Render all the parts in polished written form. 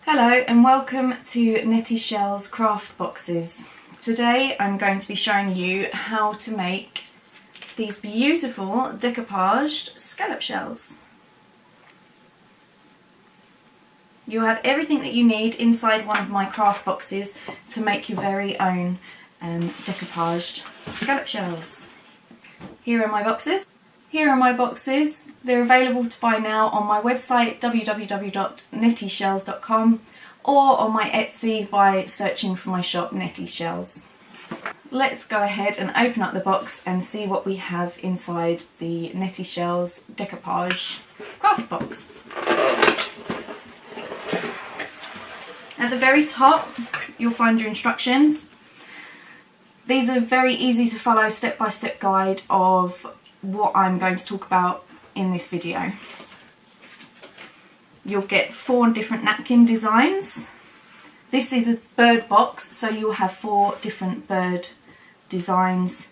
Hello and welcome to Netties Shells Craft Boxes. Today I'm going to be showing you how to make these beautiful decoupaged scallop shells. You'll have everything that you need inside one of my craft boxes to make your very own decoupaged scallop shells. Here are my boxes. They're available to buy now on my website www.nettieshells.com or on my Etsy by searching for my shop Netties Shells. Let's go ahead and open up the box and see what we have inside the Netties Shells Decoupage craft box. At the very top you'll find your instructions. These are very easy to follow step-by-step guide of what I'm going to talk about in this video. You'll get 4 different napkin designs. This is a bird box, so you'll have 4 different bird designs.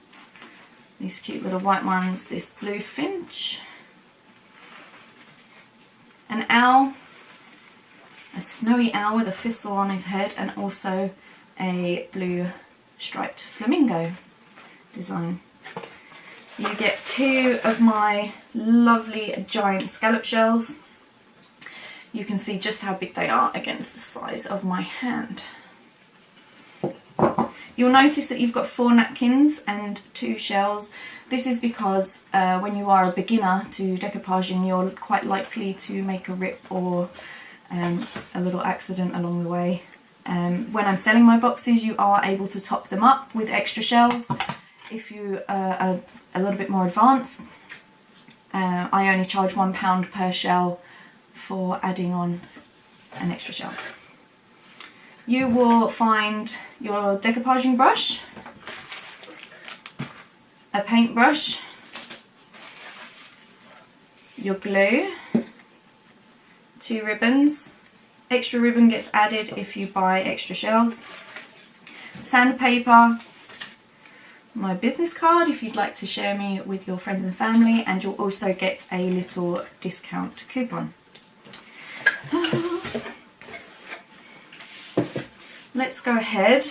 These cute little white ones, this blue finch, an owl, a snowy owl with a thistle on his head, and also a blue striped flamingo design. You get 2 of my lovely giant scallop shells. You can see just how big they are against the size of my hand. You'll notice that you've got 4 napkins and 2 shells. This is because when you are a beginner to decoupaging, you're quite likely to make a rip or a little accident along the way. When I'm selling my boxes, you are able to top them up with extra shells. If you are a little bit more advanced, I only charge £1 per shell for adding on an extra shell. You will find your decoupaging brush, a paintbrush, your glue, 2 ribbons. Extra ribbon gets added if you buy extra shells, sandpaper, my business card if you'd like to share me with your friends and family, and you'll also get a little discount coupon. Let's go ahead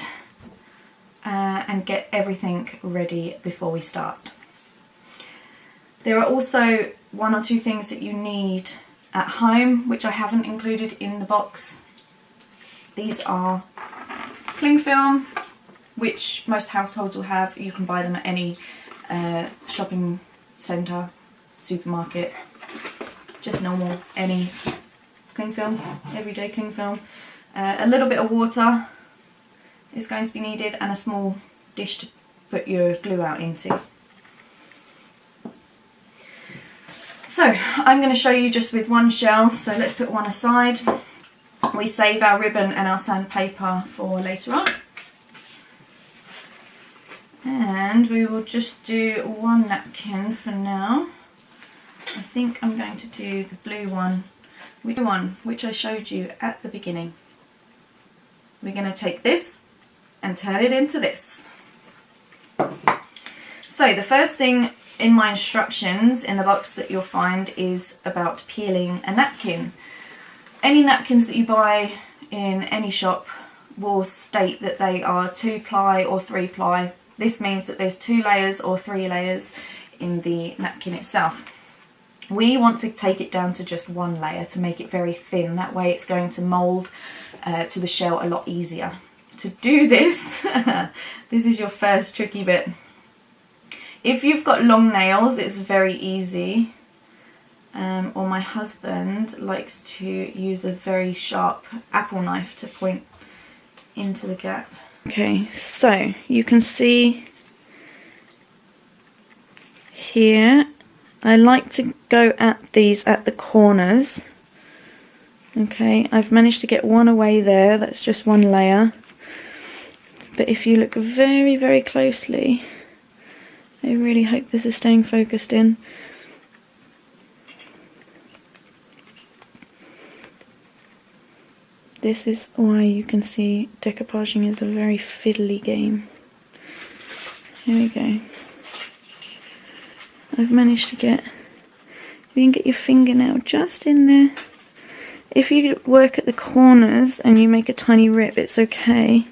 and get everything ready before we start. There are also 1 or 2 things that you need at home which I haven't included in the box. These are cling film, which most households will have. You can buy them at any shopping centre, supermarket, just normal, any cling film, everyday cling film. A little bit of water is going to be needed, and a small dish to put your glue out into. So I'm going to show you just with 1 shell, so let's put 1 aside. We save our ribbon and our sandpaper for later on. And we will just do 1 napkin for now. I think I'm going to do the blue one, which I showed you at the beginning. We're going to take this and turn it into this. So the first thing in my instructions in the box that you'll find is about peeling a napkin. Any napkins that you buy in any shop will state that they are 2-ply or 3-ply. This means that there's 2 layers or 3 layers in the napkin itself. We want to take it down to just 1 layer to make it very thin. That way it's going to mould to the shell a lot easier. To do this, this is your first tricky bit. If you've got long nails, it's very easy. Or my husband likes to use a very sharp apple knife to point into the gap. Okay, so you can see here, I like to go at these at the corners. Okay, I've managed to get 1 away there, that's just 1 layer. But if you look very, very closely, I really hope this is staying focused in. This is why you can see decoupaging is a very fiddly game. Here we go. I've managed to get, you can get your fingernail just in there, If you work at the corners and you make a tiny rip, it's okay,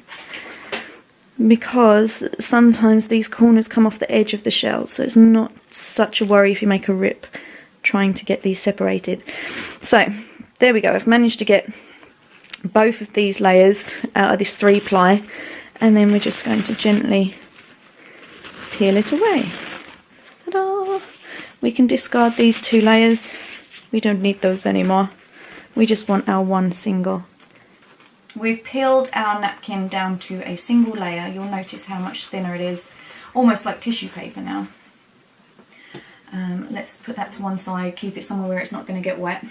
because sometimes these corners come off the edge of the shell, so it's not such a worry if you make a rip trying to get these separated. So there we go, I've managed to get both of these layers out of this 3-ply, and then we're just going to gently peel it away. Ta-da! We can discard these 2 layers, we don't need those anymore. We just want our one single. We've peeled our napkin down to a single layer. You'll notice how much thinner it is, almost like tissue paper now. Let's put that to one side, keep it somewhere where it's not going to get wet.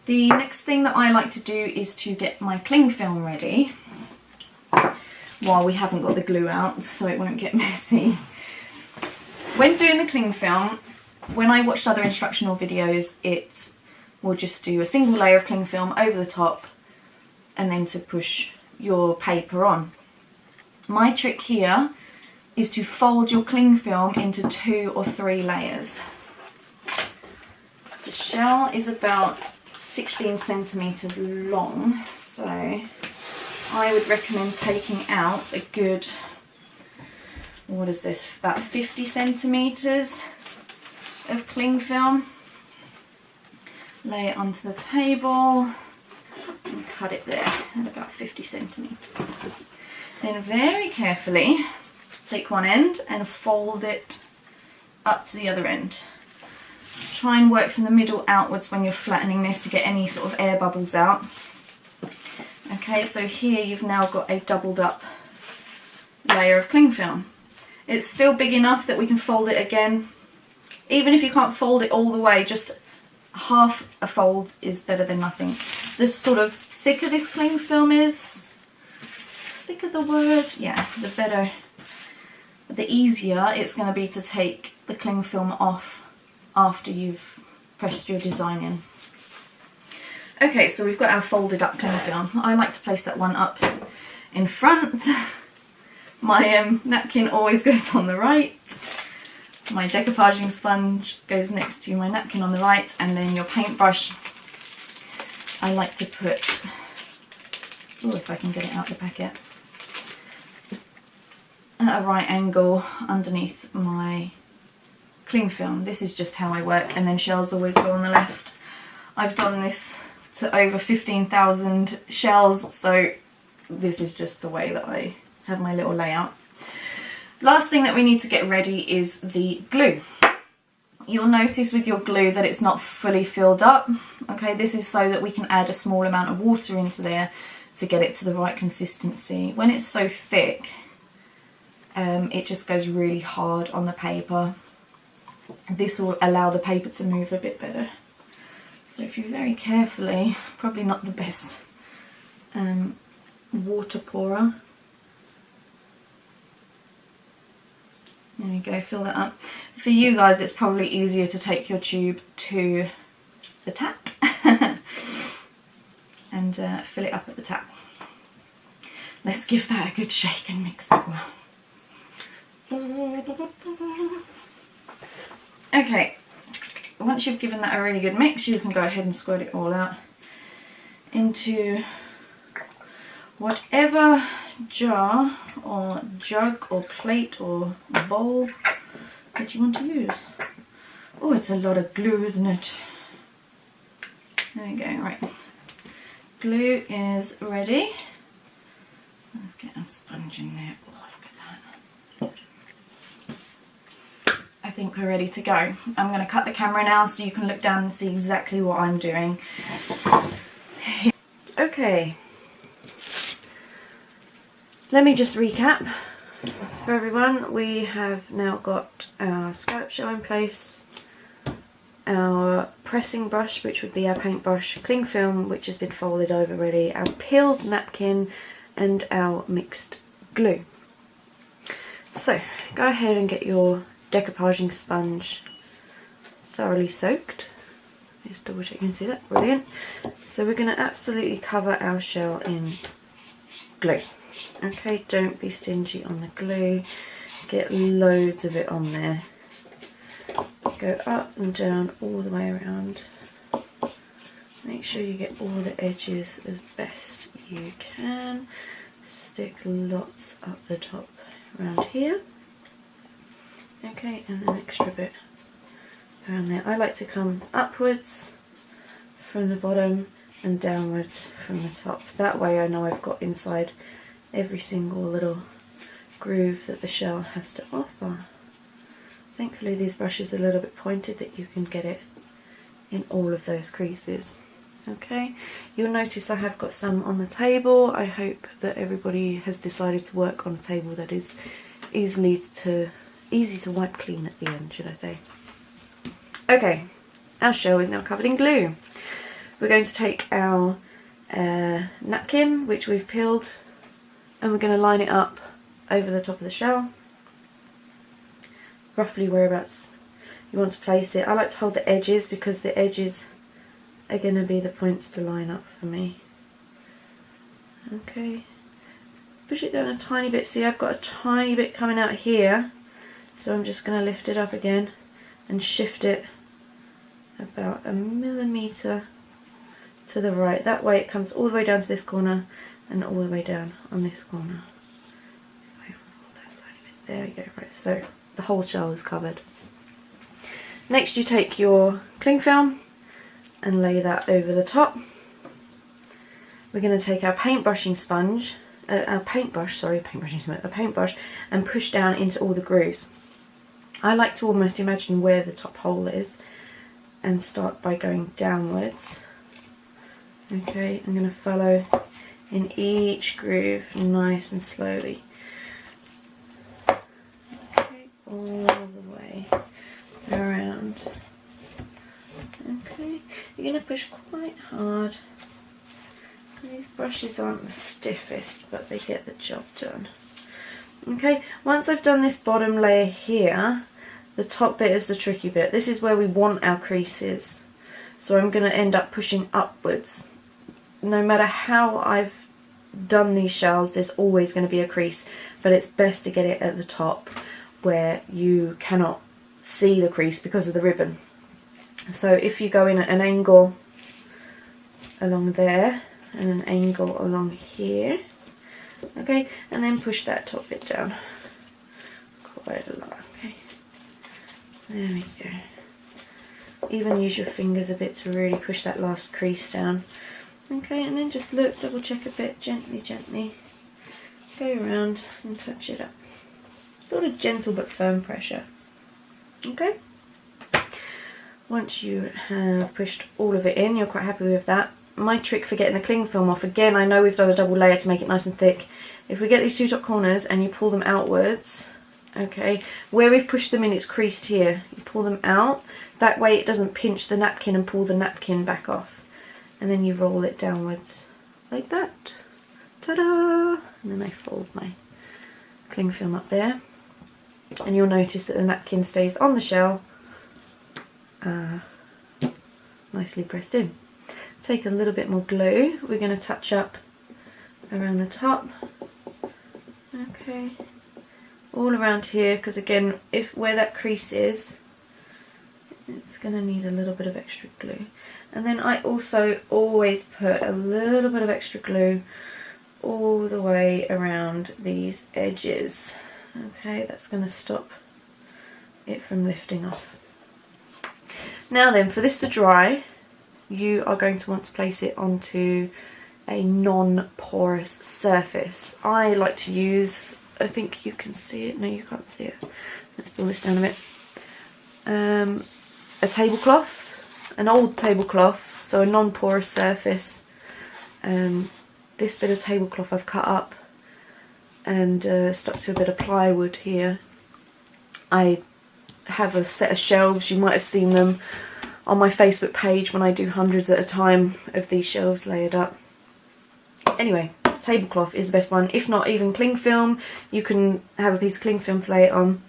The next thing that I like to do is to get my cling film ready, while we haven't got the glue out, so it won't get messy. When doing the cling film, when I watched other instructional videos, it will just do a single layer of cling film over the top and then to push your paper on. My trick here is to fold your cling film into 2 or 3 layers. The shell is about 16 centimetres long, so I would recommend taking out a good, what is this, about 50 centimetres of cling film. Lay it onto the table and cut it there at about 50 centimetres. Then very carefully take one end and fold it up to the other end. Try and work from the middle outwards when you're flattening this to get any sort of air bubbles out. Okay, so here you've now got a doubled up layer of cling film. It's still big enough that we can fold it again. Even if you can't fold it all the way, just half a fold is better than nothing. The sort of thicker this cling film is, thicker the word, yeah, the better, the easier it's going to be to take the cling film off after you've pressed your design in. Okay, so we've got our folded up cling film. I like to place that one up in front. My napkin always goes on the right. My decoupaging sponge goes next to my napkin on the right, and then your paintbrush, I like to put, oh, if I can get it out the packet, at a right angle underneath my cling film. This is just how I work, and then shells always go on the left. I've done this to over 15,000 shells, so this is just the way that I have my little layout. Last thing that we need to get ready is the glue. You'll notice with your glue that it's not fully filled up. Okay, this is so that we can add a small amount of water into there to get it to the right consistency. When it's so thick, it just goes really hard on the paper. This will allow the paper to move a bit better. So if you very carefully, probably not the best water pourer. There you go, fill that up. For you guys, it's probably easier to take your tube to the tap and fill it up at the tap. Let's give that a good shake and mix that well. Okay, once you've given that a really good mix, you can go ahead and squirt it all out into whatever jar or jug or plate or bowl that you want to use. Oh, it's a lot of glue, isn't it? There we go, right. Glue is ready. Let's get a sponge in there. Oh, look at that. I think we're ready to go. I'm going to cut the camera now so you can look down and see exactly what I'm doing. Okay. Let me just recap for everyone. We have now got our scallop shell in place, our pressing brush, which would be our paintbrush, cling film, which has been folded over ready, our peeled napkin, and our mixed glue. So go ahead and get your decoupaging sponge thoroughly soaked. Just double check you can see that, brilliant. So we're going to absolutely cover our shell in glue. Okay, don't be stingy on the glue, get loads of it on there. Go up and down all the way around. Make sure you get all the edges as best you can. Stick lots up the top around here. Okay, and an extra bit around there. I like to come upwards from the bottom and downwards from the top. That way I know I've got inside every single little groove that the shell has to offer. Thankfully these brushes are a little bit pointed that you can get it in all of those creases. Okay, you'll notice I have got some on the table. I hope that everybody has decided to work on a table that is easy to wipe clean at the end, should I say. Okay, our shell is now covered in glue. We're going to take our napkin, which we've peeled, and we're going to line it up over the top of the shell, roughly whereabouts you want to place it. I like to hold the edges because the edges are going to be the points to line up for me. Okay, push it down a tiny bit. See, I've got a tiny bit coming out here, so I'm just going to lift it up again and shift it about a millimetre to the right. That way it comes all the way down to this corner and all the way down on this corner. There we go. Right, so the whole shell is covered. Next you take your cling film and lay that over the top. We're going to take our paintbrush and push down into all the grooves. I like to almost imagine where the top hole is and start by going downwards. Okay, I'm going to follow in each groove nice and slowly. Okay, all the way around. Okay, you're going to push quite hard. These brushes aren't the stiffest, but they get the job done. Okay, once I've done this bottom layer here, the top bit is the tricky bit. This is where we want our creases. So I'm going to end up pushing upwards. No matter how I've done these shells, there's always going to be a crease, but it's best to get it at the top where you cannot see the crease because of the ribbon. So if you go in at an angle along there and an angle along here, okay, and then push that top bit down quite a lot. Okay, there we go. Even use your fingers a bit to really push that last crease down. Okay, and then just look, double check a bit, gently, gently go around and touch it up. Sort of gentle but firm pressure. Okay, once you have pushed all of it in, you're quite happy with that. My trick for getting the cling film off, again, I know we've done a double layer to make it nice and thick. If we get these two top corners and you pull them outwards, okay, where we've pushed them in it's creased here, you pull them out, that way it doesn't pinch the napkin and pull the napkin back off. And then you roll it downwards like that. Ta-da! And then I fold my cling film up there. And you'll notice that the napkin stays on the shell, nicely pressed in. Take a little bit more glue. We're going to touch up around the top. Okay, all around here, because again, where that crease is, it's going to need a little bit of extra glue. And then I also always put a little bit of extra glue all the way around these edges. Okay, that's going to stop it from lifting off. Now then, for this to dry, you are going to want to place it onto a non-porous surface. I like to use, I think you can see it, no you can't see it, let's pull this down a bit, a tablecloth, an old tablecloth, so a non-porous surface. This bit of tablecloth I've cut up and stuck to a bit of plywood here. I have a set of shelves, you might have seen them on my Facebook page when I do hundreds at a time of these shelves layered up. Anyway, tablecloth is the best one. If not, even cling film, you can have a piece of cling film to lay it on.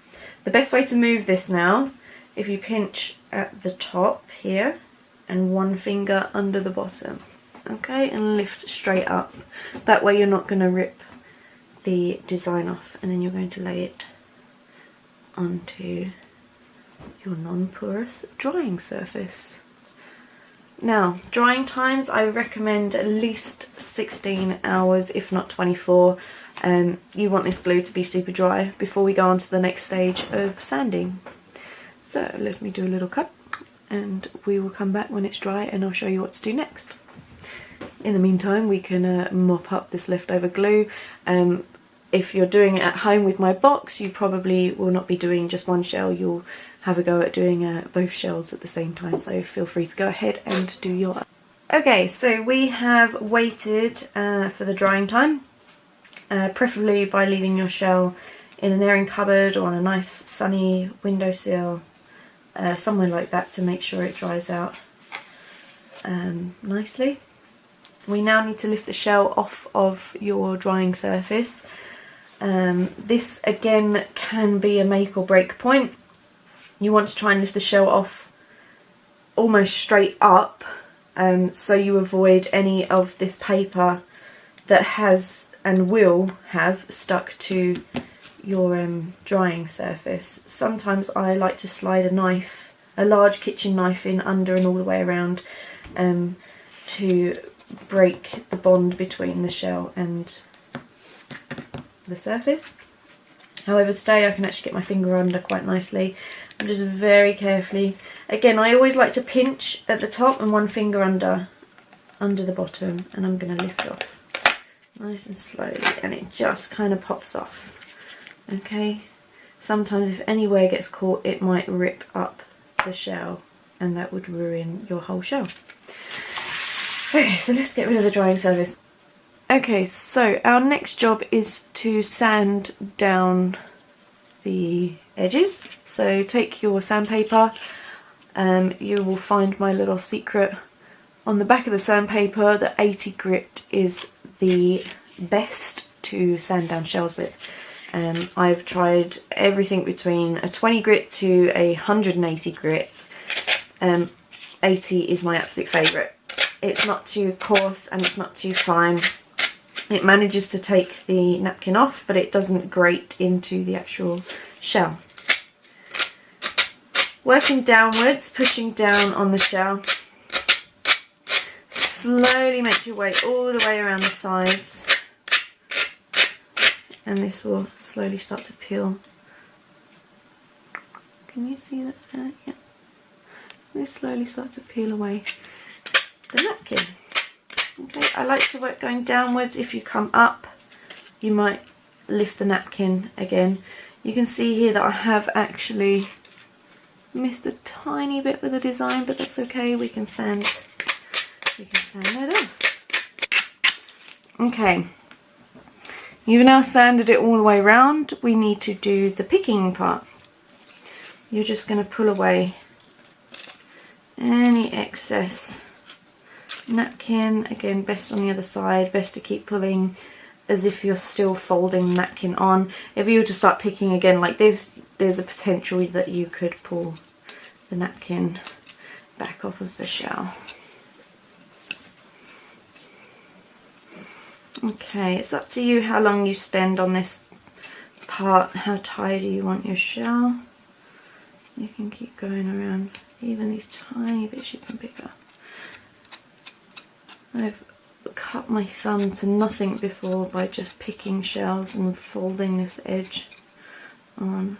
The best way to move this now, if you pinch at the top here and one finger under the bottom, okay, and lift straight up. That way you're not going to rip the design off, and then you're going to lay it onto your non-porous drying surface. Now, drying times, I recommend at least 16 hours, if not 24. You want this glue to be super dry before we go on to the next stage of sanding. So let me do a little cut and we will come back when it's dry and I'll show you what to do next. In the meantime, we can mop up this leftover glue. If you're doing it at home with my box, you probably will not be doing just one shell. You'll have a go at doing both shells at the same time, so feel free to go ahead and do your... Okay, so we have waited for the drying time, preferably by leaving your shell in an airing cupboard or on a nice sunny windowsill, somewhere like that, to make sure it dries out nicely. We now need to lift the shell off of your drying surface. This again can be a make or break point. You want to try and lift the shell off almost straight up, so you avoid any of this paper that has and will have stuck to your drying surface. Sometimes I like to slide a knife, a large kitchen knife, in under and all the way around to break the bond between the shell and the surface. However, today I can actually get my finger under quite nicely. I'm just very carefully, again, I always like to pinch at the top and one finger under the bottom, and I'm going to lift off nice and slowly, and it just kind of pops off. Okay, sometimes if anywhere gets caught it might rip up the shell and that would ruin your whole shell. Okay, so let's get rid of the drying surface. Okay, so our next job is to sand down the edges. So take your sandpaper, you will find my little secret on the back of the sandpaper that 80 grit is the best to sand down shells with. I've tried everything between a 20 grit to a 180 grit. 80 is my absolute favourite. It's not too coarse and it's not too fine. It manages to take the napkin off, but it doesn't grate into the actual shell. Working downwards, pushing down on the shell. Slowly make your way all the way around the sides. And this will slowly start to peel. Can you see that? Yeah. This slowly starts to peel away the napkin. Okay, I like to work going downwards. If you come up, you might lift the napkin again. You can see here that I have actually missed a tiny bit with the design, but that's okay. We can sand that off. Okay, you've now sanded it all the way around. We need to do the picking part. You're just going to pull away any excess napkin. Again, best on the other side, best to keep pulling as if you're still folding the napkin on. If you were to start picking again like this, there's a potential that you could pull the napkin back off of the shell. Okay, it's up to you how long you spend on this part, how tidy you want your shell. You can keep going around, even these tiny bits you can pick up. I've cut my thumb to nothing before by just picking shells and folding this edge on.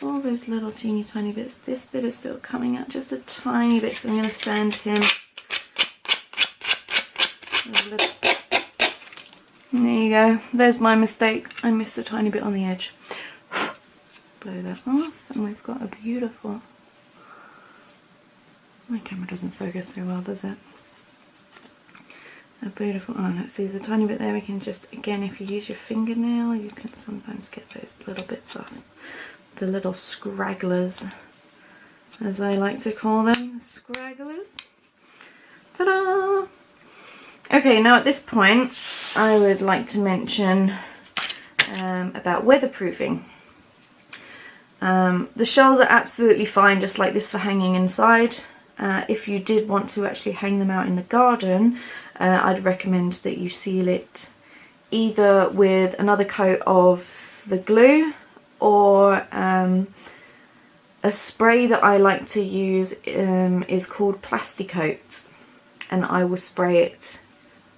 All those little teeny tiny bits. This bit is still coming out just a tiny bit, so I'm going to sand him. There you go. There's my mistake. I missed a tiny bit on the edge. Blow that off and we've got a beautiful... My camera doesn't focus very well, does it? A beautiful... Oh no, see the tiny bit there, we can just, again, if you use your fingernail, you can sometimes get those little bits off. The little scragglers, as I like to call them, scragglers. Ta-da! Okay, now at this point, I would like to mention about weatherproofing. The shells are absolutely fine, just like this, for hanging inside. If you did want to actually hang them out in the garden, I'd recommend that you seal it either with another coat of the glue or A spray that I like to use is called Plasticoat, and I will spray it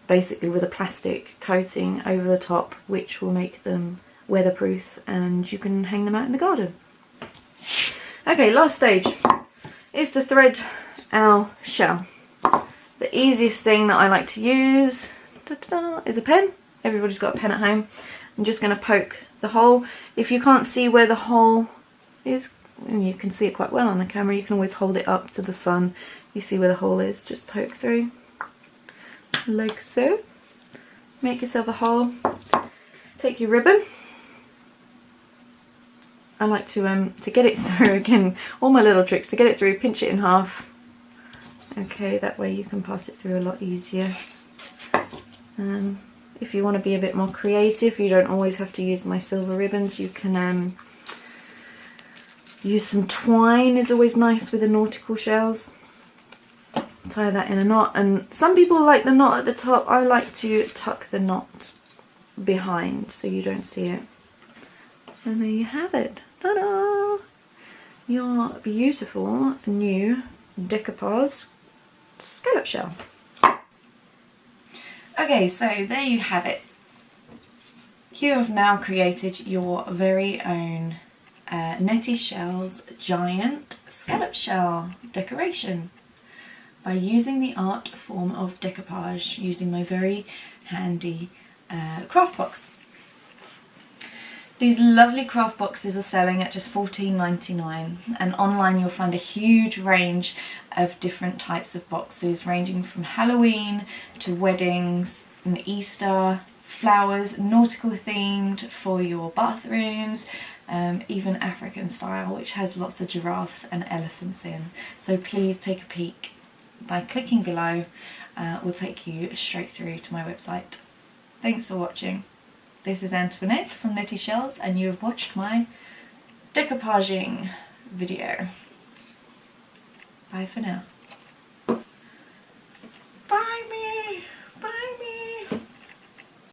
basically with a plastic coating over the top, which will make them weatherproof and you can hang them out in the garden. Okay, last stage is to thread our shell. The easiest thing that I like to use is a pen. Everybody's got a pen at home. I'm just going to poke the hole. If you can't see where the hole is, and you can see it quite well on the camera, you can always hold it up to the sun. You see where the hole is, just poke through like so. Make yourself a hole. Take your ribbon. I like to get it through, again, all my little tricks, to get it through, pinch it in half. Okay, that way you can pass it through a lot easier. If you want to be a bit more creative, you don't always have to use my silver ribbons. You can use some twine, is always nice with the nautical shells. Tie that in a knot, and some people like the knot at the top. I like to tuck the knot behind so you don't see it. And there you have it. Ta-da! Your beautiful new decoupage scallop shell. Okay, so there you have it. You have now created your very own Netties Shells Giant Scallop Shell decoration by using the art form of decoupage, using my very handy craft box. These lovely craft boxes are selling at just $14.99, and online you'll find a huge range of different types of boxes, ranging from Halloween to weddings and Easter, flowers, nautical themed for your bathrooms, even African style, which has lots of giraffes and elephants in. So please take a peek by clicking below. Will take you straight through to my website. Thanks for watching. This is Antoinette from Netties Shells, and you have watched my decoupaging video. Bye for now.